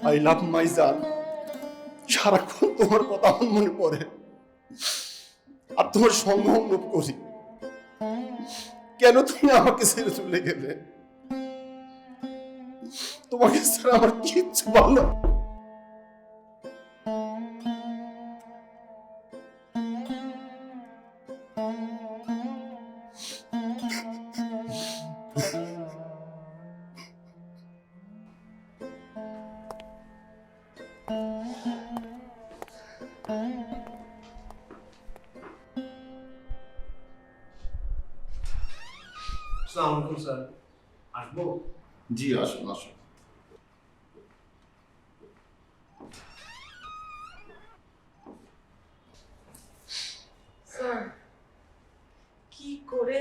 I love মাই জান। সারাক্ষণ তোমার কথা আমার মনে পড়ে, আর তোমার সঙ্গ অনুভব করি। কেন তুমি আমাকে ছেড়ে চলে গেলে? তোমাকে ছাড়া আমার কিচ্ছু ভালো না। আসসালামু আলাইকুম স্যার, আসবো? জি আসুন আসুন। স্যার, কি করে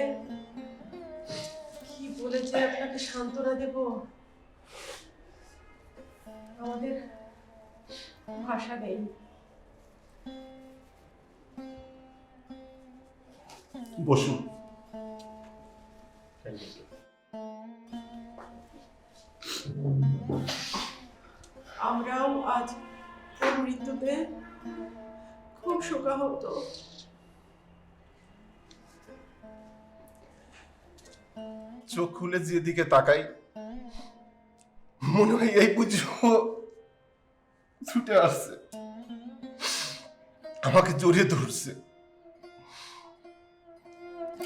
কি বলে যে আপনাকে সান্ত্বনা দেব, আমাদের ভাষা নেই। বসুন। আমরাও আজ ওর মৃত্যুতে খুব শোকাহত। চোখ খুলে যেদিকে তাকাই মনে হয় এই বুঝো ছুটে আসছে, আমাকে জড়িয়ে ধরছে,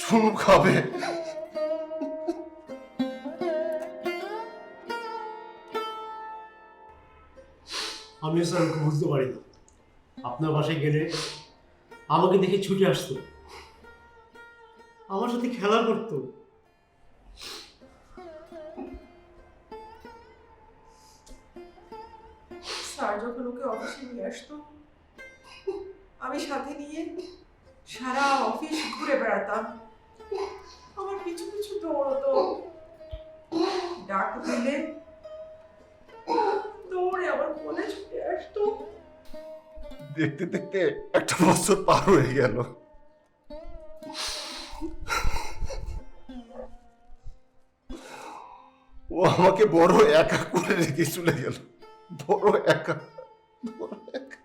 চুমু খাবে। আমিও স্যার বুঝতে পারি না, আপনার বাসায় গেলে আমাকে দেখে ছুটে আসতো, আমার সাথে খেলা করতো। স্যার যখন ওকে অফিসে নিয়ে আসতো, আমি সাথে নিয়ে সারা অফিস ঘুরে বেড়াতাম। আমার পিছু পিছু দৌড়তো, ডাক দিলে দৌড়ে আমার কোলে ছুটে আসতো। দেখতে দেখতে একটা বছর পার হয়ে গেল। ও আমাকে বড় একা করে রেখে চলে গেল, বড় একা, বড় একা।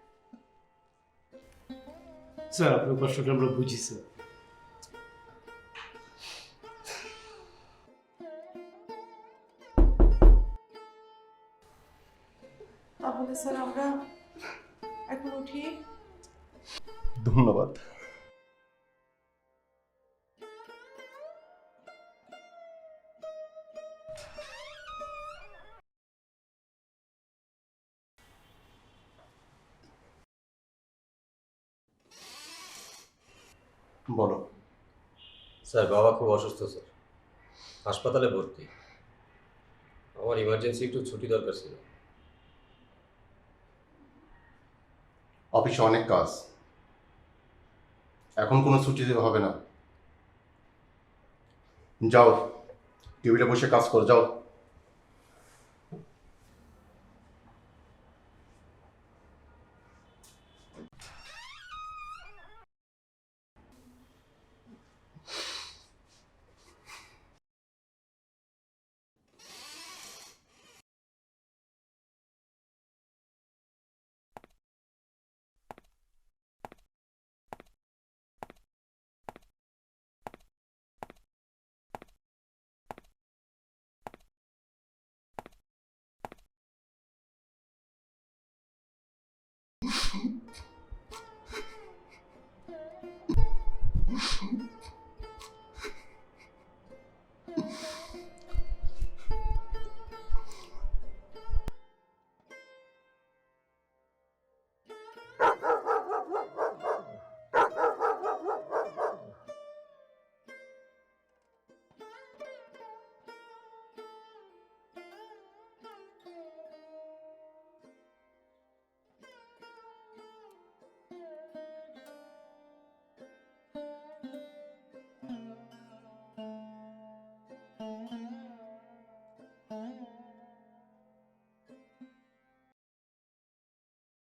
স্যার আপনার কষ্টটা আমরা বুঝি স্যার। তাহলে স্যার আমরা এখন উঠি। ধন্যবাদ। বলো। স্যার বাবা খুব অসুস্থ স্যার, হাসপাতালে ভর্তি। আমার ইমার্জেন্সি একটু ছুটি দরকার ছিল। অফিসে অনেক কাজ, এখন কোনো ছুটি দেওয়া হবে না। যাও, টেবিলে বসে কাজ করো, যাও।